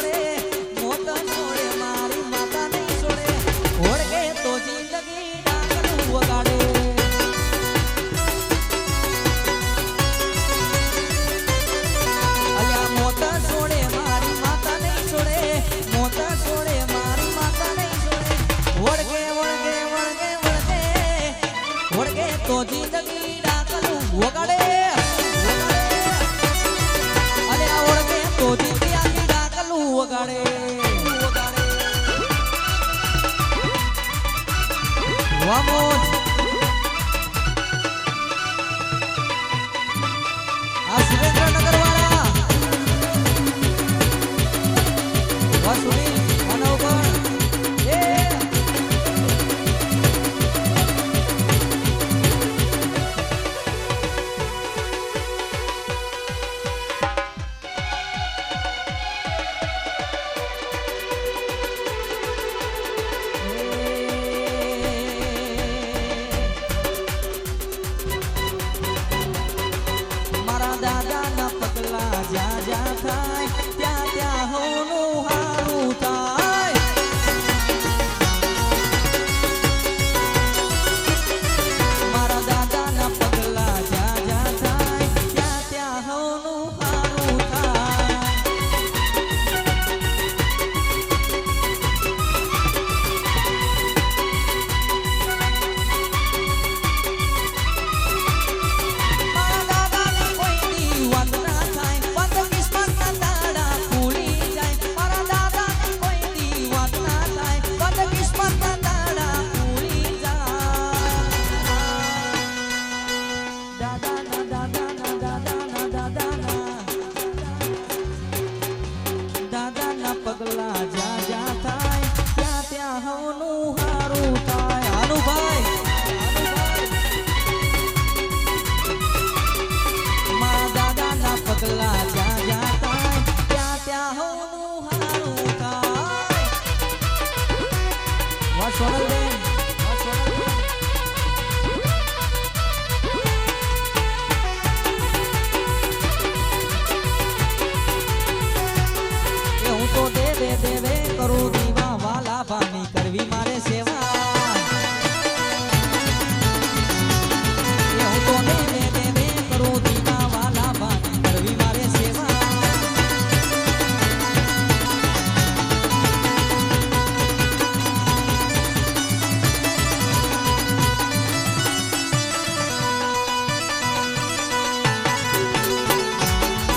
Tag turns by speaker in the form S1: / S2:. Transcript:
S1: છોડે મોત છોડે મારી માતા નહીં છોડે ઓળખે તો જિંદગી ડાકલું વગાડે અલ્યા મોત છોડે મારી માતા નહીં છોડે મોત છોડે મારી માતા નહીં છોડે ઓળખે ઓળખે ઓળખે ઓળખે ઓળખે તો જિંદગી ડાકલું વગાડે તો જીત્યા ડાકલું વગાડે વામોન આ સુરેન્દ્રનગર વાળા વસુલી અનવગણ એ દાદાના પગલા જ્યાં જ્યાં થાય ત્યાં ત્યાં હોનું હારું થાય મારા દાદાના પગલા જ્યાં જ્યાં થાય ત્યાં ત્યાં હોનું હારું થાય પગલા જ્યાં જ્યાં થાય ત્યાં ત્યાં હોનું હારું થાય